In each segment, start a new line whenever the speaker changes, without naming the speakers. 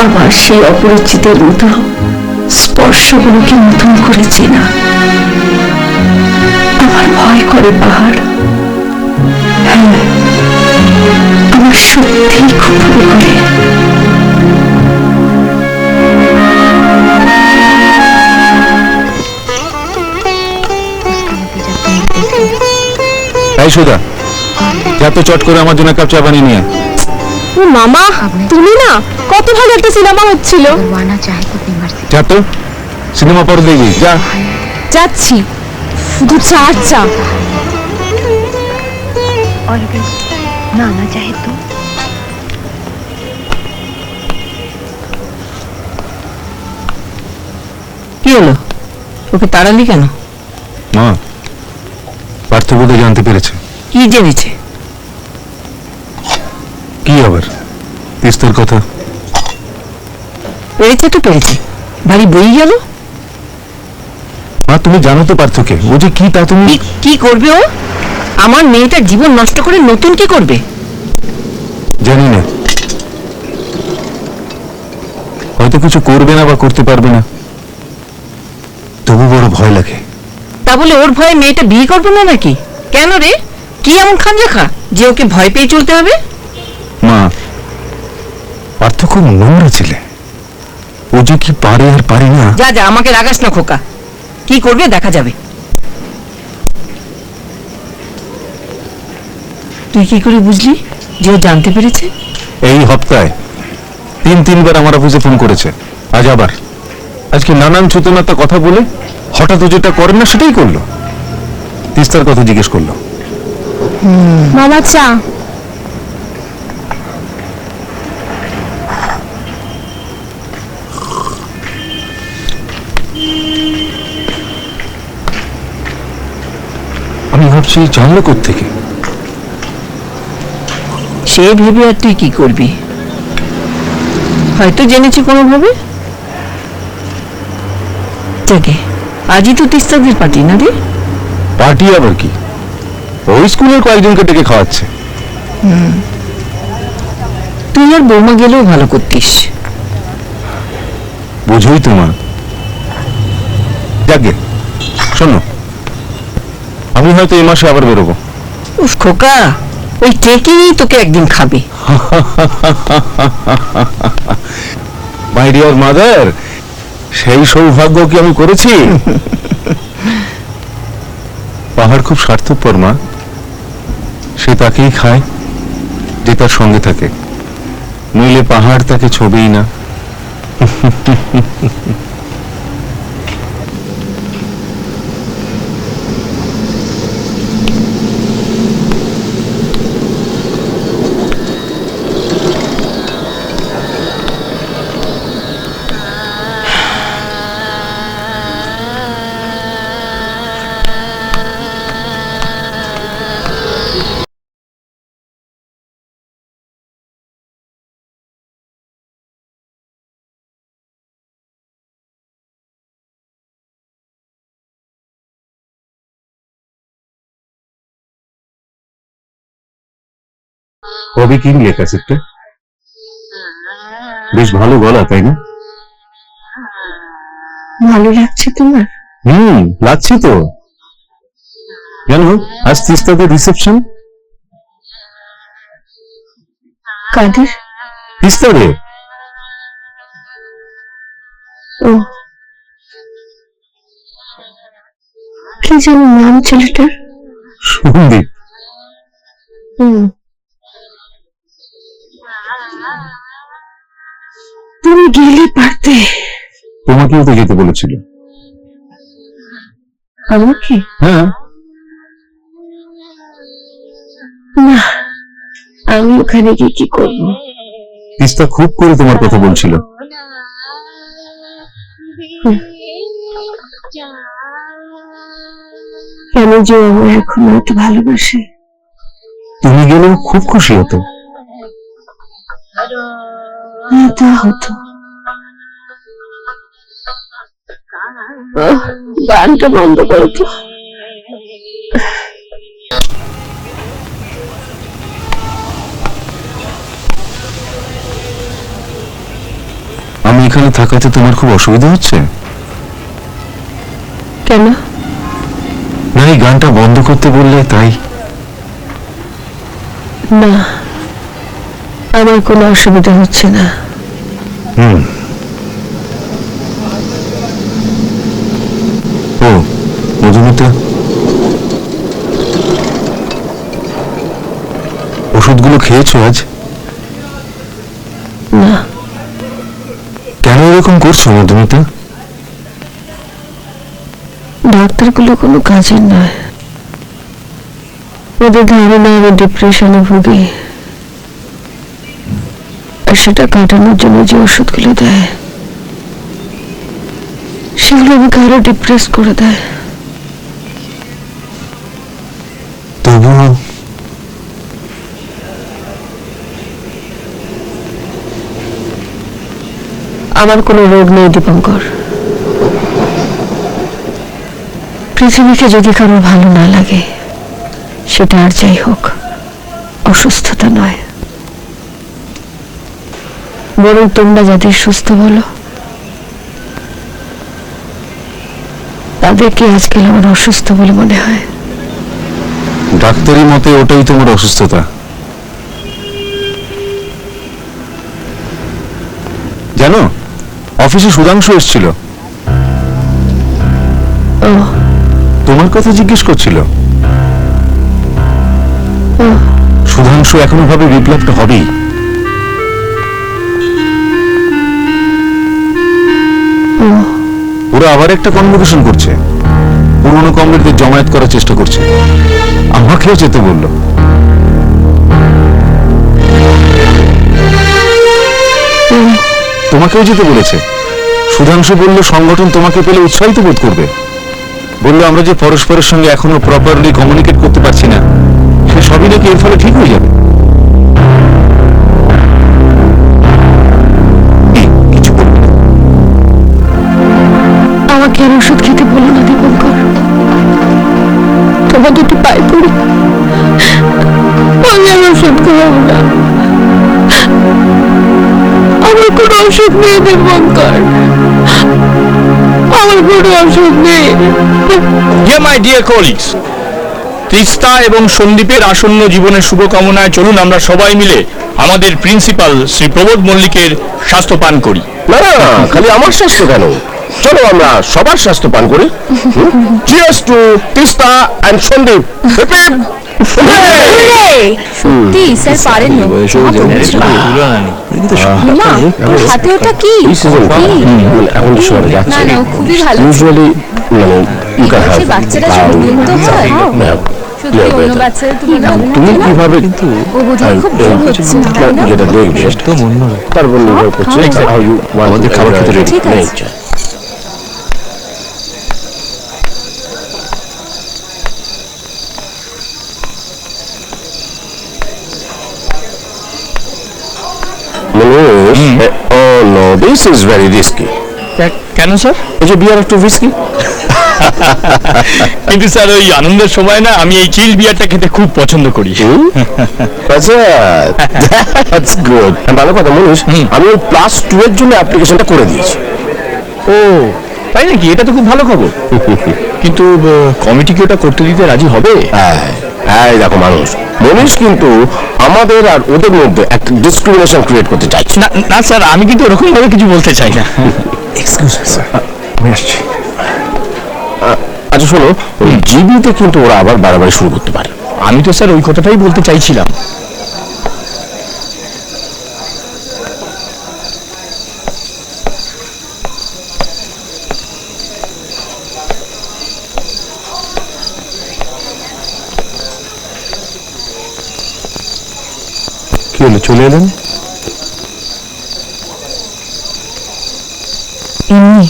আবার সেই অপরিচিতের মতো স্পর্শগুলোকে নতুন করে চেনা। আমার ভয় করে পাহাড়, হ্যাঁ আমার সত্যিই খুব ভয় করে।
তাই সুধা, যা তো চট করে আমার জন্য কাপ চা বানিয়ে নিয়ে।
মামা তুমি না, কত ভালো একটা সিনেমা হচ্ছিল।
যা তো, সিনেমা পরে দেখবি, যা।
যাচ্ছি, শুধু চা আর চা।
না না চাহে তো
কি হলো, ওকে তাড়ালি কেন?
মা, পার্থবোধ জানতে পেরেছে।
কি জেনেছে?
কি আবার তিস্তার কথা?
পেরেছে তো পেরেছে, ভারী বই গেল।
মা তুমি জানো তো পার্থকে, ও যে কি তা তুমি।
কি করবে ও? আমার মেয়েটার জীবন নষ্ট করে নতুন কি করবে?
জানি না, হয়তো কিছু করবে না বা করতে পারবে না, তবু বড় ভয় লাগে।
তা বলে ওর ভয়ে মেয়েটা বিয়ে করবে না নাকি? কেন রে, কি এমন খান রাখা যে ওকে ভয় পেয়ে চলতে হবে?
মা, পার্থ খুব নোংরা ছেলে, ও যে কি পারে আর পারে না।
যা যা, আমাকে রাগাস না খোকা, কি করবে দেখা যাবে। তুই কি করে বুঝলি যে ও জানতে পেরেছে?
এই হপ্তায় তিনবার আমার অফিসে ফোন করেছে, আজ আবার। আজকে নানান ছুতনাতা কথা বলে হঠাৎ ও যেটা করেন না সেটাই করলো, তিস্তার কথা জিজ্ঞেস করলো।
মামা চা।
আমি ভাবছি জানলো কোত্থেকে।
সে ভেবে আর তুই কি করবি? হয়তো জেনেছি কোনোভাবে। যাকে, আজই তো তিস্তাদের পার্টি না রে?
পার্টি আবার কি, ওই স্কুলের কয়েকজনকে ডেকে খাওয়াচ্ছে।
তুই আর বৌমা গেলেও ভালো করতিস।
বুঝোই তো মা। যাকে শোনো, আমি হয়তো এই মাসে আবার বেরোবো।
উফ খোকা, ওই টেকেই তোকে একদিন খাবে।
মাই ডিয়ার মাদার, সেই সৌভাগ্য কি আমি করেছি? পাহাড় খুব স্বার্থপর মা, সে তাকেই খায় যে তার সঙ্গে থাকে, নইলে পাহাড় তাকে ছবেই না। কবে কিনলে ক্যাসেটটা? বেশ ভালো গলা, তাই না?
ভালো লাগছে তোমার?
লাগছে তো। জানো, আজ তিস্তাদের রিসেপশন।
কাদের?
তিস্তাদের।
ও, কি যেন নাম ছেলেটার?
সন্দীপ।
তুমি গেলে পারতে।
তোমাকেও তো যেতে বলেছিল।
আমাকে?
হ্যাঁ।
না, আমি ওখানে গিয়ে কি করবো?
তিস্তা খুব করে তোমার কথা বলছিল।
কেন যে আমার এখন এত ভালোবাসে?
তুমি গেলেও খুব খুশি হতো।
তা হতো। গানটা বন্ধ করো তো।
এখানে থাকাতে তোমার খুব অসুবিধা হচ্ছে?
কেন?
না, এই গানটা বন্ধ করতে বললে তাই।
না, আমার কোনো অসুবিধা হচ্ছে না।
ও মধুমিতা, ওষুধগুলো খেয়েছো আজ?
না,
কেন এরকম করছো মধুমিতা?
ডাক্তারগুলো কোনো কাজের নয়। ওদের ধারণা আমি ডিপ্রেশনে ভুগি, আর সেটা কাটানোর জন্য যে ওষুধগুলো দেয় সেগুলো আমাকে আরো ডিপ্রেস করে দেয়।
তবুও
আমার কোনো রোগ নেই দীপঙ্কর। পৃথিবীকে যদি কারো ভালো না লাগে, সেটা আর যাই হোক, অসুস্থতা নয়। বরং তোমরা যাদের সুস্থ বলো, তাদেরকে আজকাল আমার অসুস্থ বলে মনে হয়।
ডাক্তারি মতে ওটাই তোমার অসুস্থতা। জানো, অফিসে সুধাংশু এসেছিল,
ও,
তোমার কথা জিজ্ঞেস করছিল।
ও,
সুধাংশু এখনো ভাবে বিপ্লবটা হবেই।
ও,
ওরা আবার একটা কনভোকেশন করছে, পুরনো কমরেডদের জমায়েত করার চেষ্টা করছে। আমাকেও যেতে বললো। তোমাকেও যেতে বলেছে। সুধাংশু বলল সংগঠন তোমাকে পেলে উৎসাহিত বোধ করবে। বললো আমরা যে পরস্পরের সঙ্গে এখনো প্রপারলি কমিউনিকেট করতে পারছি না, সে সবই নাকি এর ফলে ঠিক হয়ে যাবে। কিছু বলবে না।
আমাকে আর ওষুধ খেতে বলো না দীপঙ্কর। তোমার দুটি পায়ে পড়ি, আমি আর ওষুধ খাওয়াবো না। আমার কোনো ওষুধ নেই দীপঙ্কর, আমার কোনো ওষুধ নেই।
মাই ডিয়ার কলিগস, তিস্তা এবং সন্দীপের আসন্ন জীবনের শুভকামনায় চলুন আমরা সবাই মিলে আমাদের প্রিন্সিপাল শ্রী প্রবোধ মল্লিকের স্বাস্থ্য পান করি।
না না, খালি আমার স্বাস্থ্য কেন, চলো আমরা সবার স্বাস্থ্য পান করি। Cheers to Teesta and Sandeep.
সত্যি স্যার পারেন না। মা, তোর হাতে ওটা কি?
এখন শহরে
না
যাচ্ছে।
না, ও খুবই ভালো।
ইউজুয়ালি মানে you can have
সে বাচ্চারা সব দ্রুত হয়। সত্যি অন্য বাচ্চারা তুমি ভালো না।
তুমি কিভাবে কিন্তু
ও বোধহয় খুব ভুল হচ্ছে, তাই না?
যেটা দেখবে তারপর নির্ভর করছে how you want
আমাদের খাবার খেতে ready।
ঠিক আছে।
Manish, oh no, this is very risky.
কেন স্যার?
এই যে বিয়ার একটু রিস্কি।
কিন্তু স্যার ওই আনন্দের সময় না আমি এই চিল বিয়ারটা খেতে খুব পছন্দ করি।
আচ্ছা, that's good. ভালো কথা মনীষ, আমি ওই +2 এর জন্য অ্যাপ্লিকেশনটা করে দিয়েছি।
ও তাই নাকি? এটা তো খুব ভালো খবর। কিন্তু কমিটি কি ওটা করতে দিতে রাজি হবে?
হ্যাঁ, দেখো মানুষ, মনীষ কিন্তু আমাদের আর ওদের মধ্যে একটা ডিসক্রিমিনেশন ক্রিয়েট করতে চাইছে।
না না স্যার, আমি কিন্তু ওরকম ভাবে কিছু বলতে চাই না।
এক্সকিউজ মি স্যার, আমি আসছি।
আচ্ছা শোনো, ওই জিবিতে কিন্তু ওরা আবার বাড়াবাড়ি শুরু করতে পারে।
আমি তো স্যার ওই কথাটাই বলতে চাইছিলাম।
কি হলো, চলে এলেন?
এমনি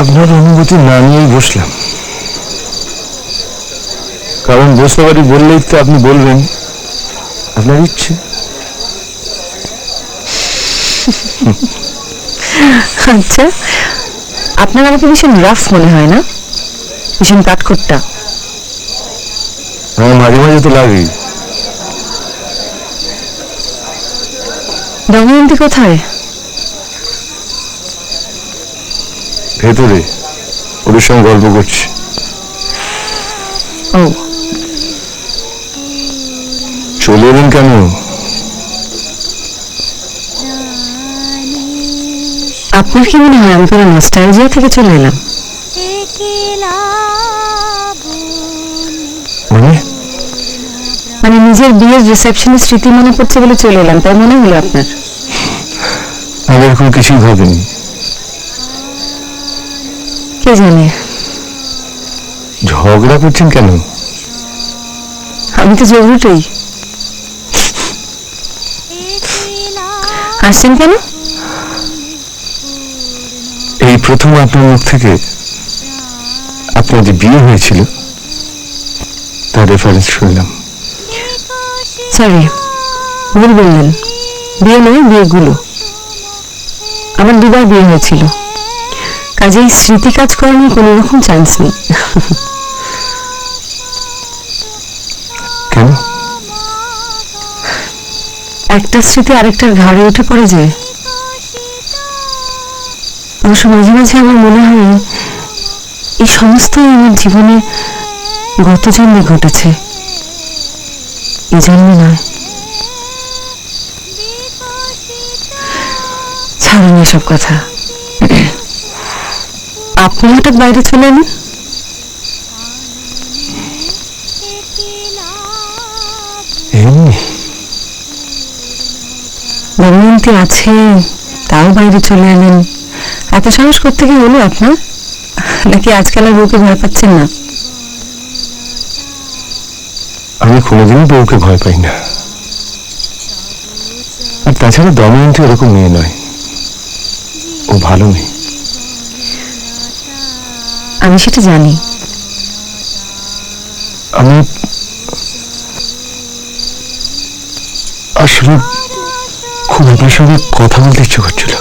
আপনার অনুমতি না নিয়েই বসলাম, কারণ বসতে পারি বললেই তো আপনি বলবেন আপনার ইচ্ছে।
আচ্ছা, আপনার আমাকে ভীষণ রাফ মনে হয় না? ভীষণ কাঠখোট্টা।
হ্যাঁ, মাঝে মাঝে তো লাগে।
দময়ন্তী কোথায়?
ভেতরে ওদের সঙ্গে গল্প করছি।
ও,
চলে এলেন কেন?
আপনার কি মনে হয় আমি কোনো নস্টালজিয়া থেকে চলে এলাম?
মানে
মানে নিজের বিয়ের রিসেপশনের স্মৃতি মনে পড়ছে বলে চলে এলাম, তাই মনে হলো আপনার?
আমি এরকম কিছুই ভাবিনি।
কে জানে।
ঝগড়া করছেন কেন?
আমি তো জরুরই। হাসছেন কেন?
এই প্রথম আপনার মুখ থেকে আপনার যে বিয়ে হয়েছিল তার রেফারেন্স শুনলাম।
সরি, ভুল বললেন। বিয়ে নয়, বিয়েগুলো। আমার দুবার বিয়ে হয়েছিল, কাজেই স্মৃতি কাজ করানোর কোনো রকম চান্স নেই।
কেন?
একটা স্মৃতি আরেকটার ঘাড়ে উঠে পড়ে যায়। অবশ্য মাঝে মাঝে আমার মনে হয় এই সমস্তই আমার জীবনে গত জন্মে ঘটেছে, এই জন্মে নয়। ছাড়ুন এসব কথা। আপনি হঠাৎ বাইরে চলে এলেন?
এমনি
দময়ন্তী আছে, তাও বাইরে চলে এলেন। এত সাহস করতে কি হলো আপনার? নাকি আজকাল আর বউকে ভয় পাচ্ছেন না?
আমি কোনোদিনই বউকে ভয় পাই না। আর তাছাড়া দময়ন্তী ওরকম মেয়ে নয়, ও ভালো মেয়ে।
আমি সেটা জানি।
আমি আসলে খুব আপনার সঙ্গে কথা বলতে ইচ্ছে করছিল।